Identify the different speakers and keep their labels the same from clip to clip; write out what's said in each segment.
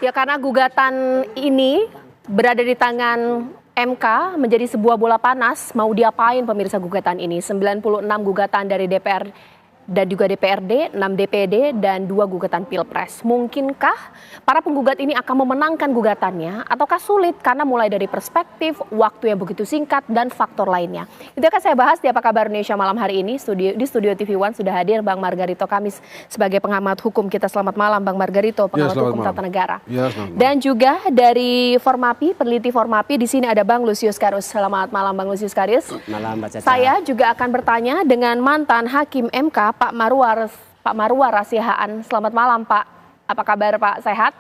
Speaker 1: Ya, karena gugatan ini berada di tangan MK menjadi sebuah bola panas, mau diapain pemirsa gugatan ini? 96 gugatan dari DPR dan juga DPRD, 6 DPD, dan 2 gugatan Pilpres. Mungkinkah para penggugat ini akan memenangkan gugatannya ataukah sulit karena mulai dari perspektif, waktu yang begitu singkat, dan faktor lainnya. Itu akan saya bahas di Apa Kabar Indonesia malam hari ini. Di Studio TV One sudah hadir Bang Margarito Kamis sebagai pengamat hukum kita. Selamat malam Bang Margarito, pengamat hukum tata negara. Dan juga dari Formapi, peneliti Formapi, di sini ada Bang Lusius Karus. Selamat malam Bang Lusius Karus.
Speaker 2: Malam, Mbak Caca.
Speaker 1: Saya juga akan bertanya dengan mantan Hakim MK Pak Marwar Rasihaan. Selamat malam Pak. Apa kabar Pak? Sehat?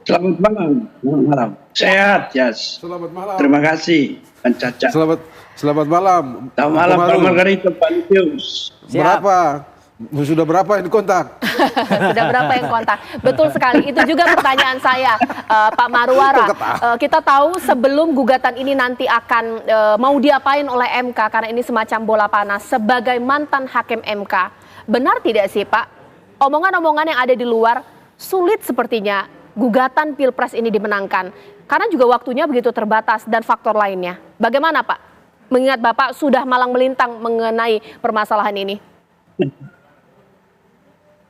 Speaker 3: Selamat malam. Selamat malam. Sehat, Jas.
Speaker 4: Selamat malam.
Speaker 3: Terima kasih, Pak Caca.
Speaker 4: Selamat malam.
Speaker 3: Selamat malam, Pak Margarito, Pak Lusius.
Speaker 4: Berapa? Sudah berapa yang kontak?
Speaker 1: Sudah berapa yang kontak? Betul sekali. Itu juga pertanyaan saya, Pak Marwara. Kita tahu sebelum gugatan ini nanti akan mau diapain oleh MK karena ini semacam bola panas. Sebagai mantan hakim MK, benar tidak sih Pak? Omongan-omongan yang ada di luar sulit sepertinya gugatan Pilpres ini dimenangkan. Karena juga waktunya begitu terbatas dan faktor lainnya. Bagaimana Pak? Mengingat Bapak sudah malang melintang mengenai permasalahan ini.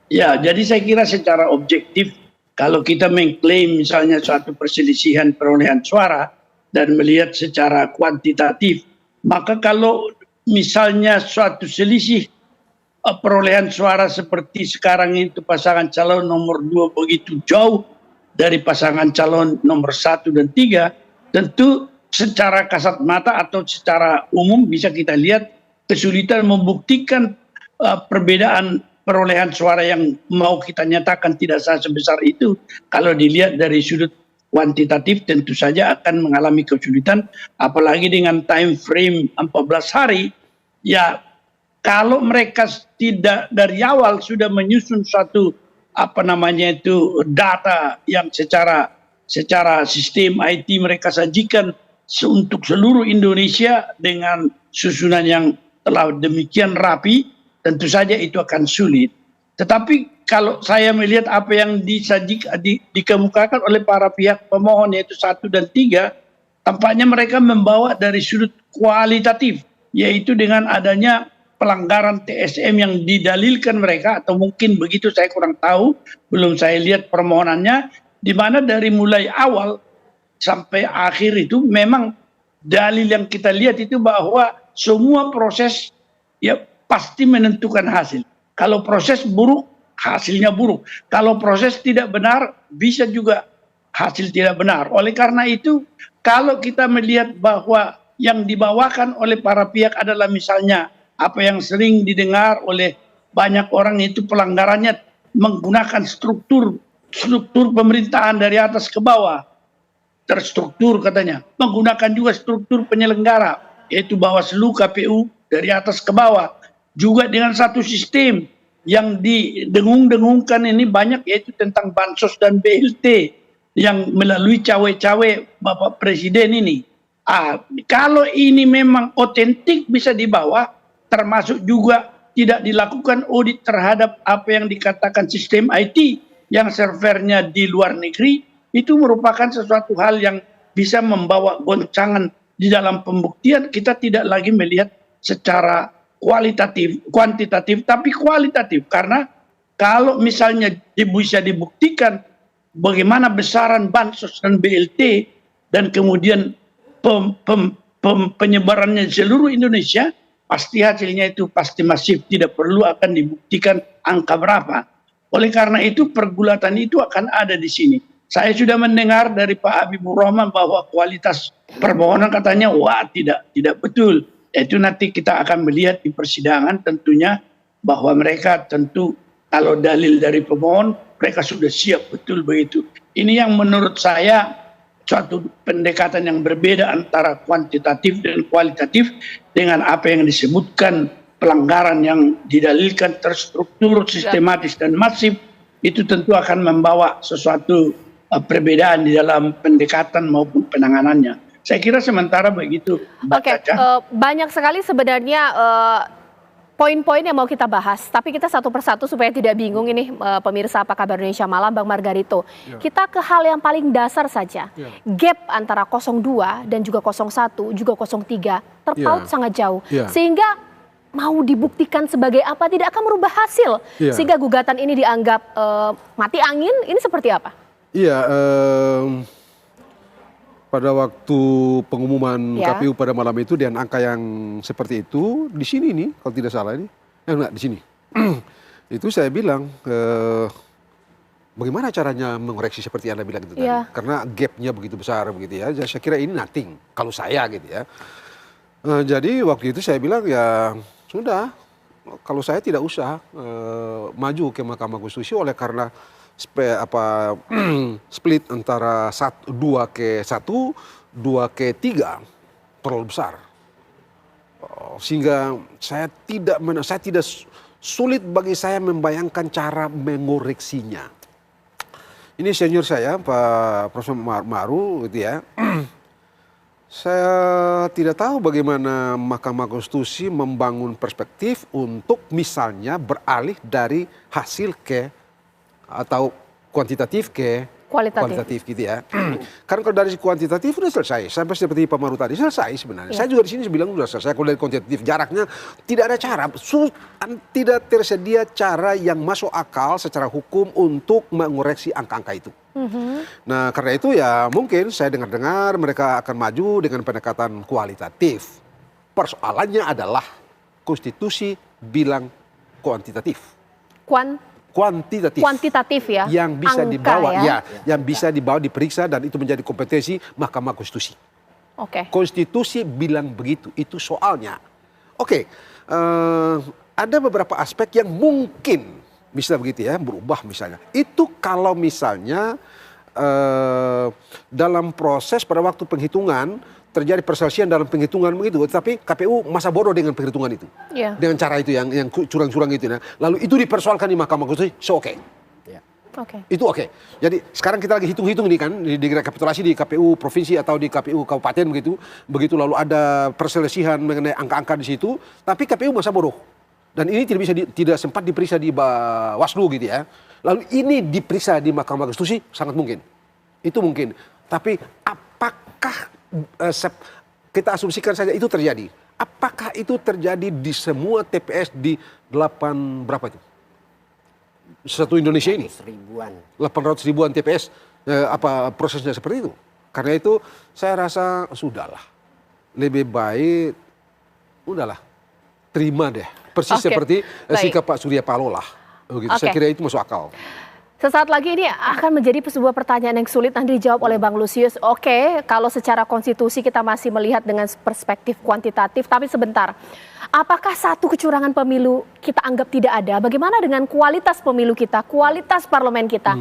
Speaker 3: Ya, jadi saya kira secara objektif kalau kita mengklaim misalnya suatu perselisihan perolehan suara dan melihat secara kuantitatif, maka kalau misalnya suatu selisih perolehan suara seperti sekarang itu pasangan calon nomor 2 begitu jauh dari pasangan calon nomor 1 dan 3, tentu secara kasat mata atau secara umum bisa kita lihat kesulitan membuktikan perbedaan perolehan suara yang mau kita nyatakan tidak sah sebesar itu. Kalau dilihat dari sudut kuantitatif tentu saja akan mengalami kesulitan, apalagi dengan time frame 14 hari. Ya, kalau mereka tidak dari awal sudah menyusun suatu data yang secara sistem IT mereka sajikan untuk seluruh Indonesia dengan susunan yang telah demikian rapi, tentu saja itu akan sulit. Tetapi kalau saya melihat apa yang dikemukakan oleh para pihak pemohon yaitu 1 dan 3, tampaknya mereka membawa dari sudut kualitatif, yaitu dengan adanya pelanggaran TSM yang didalilkan mereka, atau mungkin begitu, saya kurang tahu, belum saya lihat permohonannya, di mana dari mulai awal sampai akhir itu memang dalil yang kita lihat itu bahwa semua proses ya pasti menentukan hasil. Kalau proses buruk, hasilnya buruk. Kalau proses tidak benar, bisa juga hasil tidak benar. Oleh karena itu, kalau kita melihat bahwa yang dibawakan oleh para pihak adalah misalnya apa yang sering didengar oleh banyak orang itu pelanggarannya menggunakan struktur pemerintahan dari atas ke bawah. Terstruktur katanya. Menggunakan juga struktur penyelenggara, yaitu Bawaslu, KPU dari atas ke bawah. Juga dengan satu sistem yang didengung-dengungkan ini banyak, yaitu tentang bansos dan BLT yang melalui cawe-cawe Bapak Presiden ini. Kalau ini memang otentik bisa dibawa, termasuk juga tidak dilakukan audit terhadap apa yang dikatakan sistem IT yang servernya di luar negeri, itu merupakan sesuatu hal yang bisa membawa goncangan di dalam pembuktian. Kita tidak lagi melihat secara kuantitatif, tapi kualitatif. Karena kalau misalnya bisa dibuktikan bagaimana besaran bansos dan BLT dan kemudian penyebarannya di seluruh Indonesia, pasti hasilnya itu pasti masif, tidak perlu akan dibuktikan angka berapa. Oleh karena itu pergulatan itu akan ada di sini. Saya sudah mendengar dari Pak Habibur Rahman bahwa kualitas permohonan katanya tidak betul. Itu nanti kita akan melihat di persidangan tentunya, bahwa mereka tentu kalau dalil dari pemohon mereka sudah siap betul begitu. Ini yang menurut saya suatu pendekatan yang berbeda antara kuantitatif dan kualitatif dengan apa yang disebutkan pelanggaran yang didalilkan terstruktur, sistematis dan masif. Itu tentu akan membawa sesuatu perbedaan di dalam pendekatan maupun penanganannya. Saya kira sementara begitu, Mbak Caca.
Speaker 1: Banyak sekali sebenarnya poin-poin yang mau kita bahas, tapi kita satu persatu supaya tidak bingung ini pemirsa Apa Kabar Indonesia Malam, Bang Margarito. Kita ke hal yang paling dasar saja. Gap antara 02 dan juga 01, juga 03 terpaut sangat jauh. Sehingga mau dibuktikan sebagai apa tidak akan merubah hasil. Sehingga gugatan ini dianggap mati angin, ini seperti apa?
Speaker 4: Iya, pada waktu pengumuman KPU pada malam itu dengan angka yang seperti itu, di sini nih, kalau tidak salah ini, enggak di sini. Itu saya bilang, bagaimana caranya mengoreksi seperti Anda bilang itu tadi? Karena gapnya begitu besar begitu ya. Saya kira ini nothing, kalau saya gitu ya. Jadi waktu itu saya bilang ya sudah, kalau saya tidak usah maju ke Mahkamah Konstitusi oleh karena split antara 2 ke 1, 2 ke 3 terlalu besar. Sehingga saya tidak sulit bagi saya membayangkan cara mengoreksinya. Ini senior saya, Pak Profesor Maru gitu ya. Saya tidak tahu bagaimana Mahkamah Konstitusi membangun perspektif untuk misalnya beralih dari hasil ke atau kuantitatif ke kualitatif gitu ya. Karena kalau dari kuantitatif sudah selesai, sampai seperti Pak Maru tadi selesai sebenarnya. Saya juga di sini bilang sudah selesai. Kalau dari kuantitatif jaraknya tidak ada cara, tidak tersedia cara yang masuk akal secara hukum untuk mengoreksi angka-angka itu. Nah karena itu ya mungkin saya dengar-dengar mereka akan maju dengan pendekatan kualitatif. Persoalannya adalah konstitusi bilang kuantitatif. Kuantitatif ya, yang bisa angka dibawa yang bisa dibawa diperiksa dan itu menjadi kompetensi Mahkamah Konstitusi. Konstitusi bilang begitu, itu soalnya. Ada beberapa aspek yang mungkin bisa begitu ya berubah misalnya. Itu kalau misalnya dalam proses pada waktu penghitungan terjadi perselisihan dalam penghitungan begitu, tapi KPU masa bodoh dengan penghitungan itu, dengan cara itu yang curang-curang itu, lalu itu dipersoalkan di Mahkamah Konstitusi, itu oke. Jadi sekarang kita lagi hitung-hitung nih kan, di rekapitulasi di KPU provinsi atau di KPU kabupaten begitu lalu ada perselisihan mengenai angka-angka di situ, tapi KPU masa bodoh dan ini tidak sempat diperiksa di Bawaslu gitu ya, lalu ini diperiksa di Mahkamah Konstitusi sangat mungkin, itu mungkin, tapi apakah kita asumsikan saja itu terjadi. Apakah itu terjadi di semua TPS di 8 berapa itu? Satu Indonesia ini? 800 ribuan TPS, apa prosesnya seperti itu? Karena itu saya rasa sudahlah. Lebih baik, udahlah, terima deh. Persis seperti sikap Pak Surya Paloh lah. Saya kira itu masuk akal.
Speaker 1: Sesaat lagi ini akan menjadi sebuah pertanyaan yang sulit nanti dijawab oleh Bang Lusius. Kalau secara konstitusi kita masih melihat dengan perspektif kuantitatif, tapi sebentar. Apakah satu kecurangan pemilu kita anggap tidak ada? Bagaimana dengan kualitas pemilu kita, kualitas parlemen kita?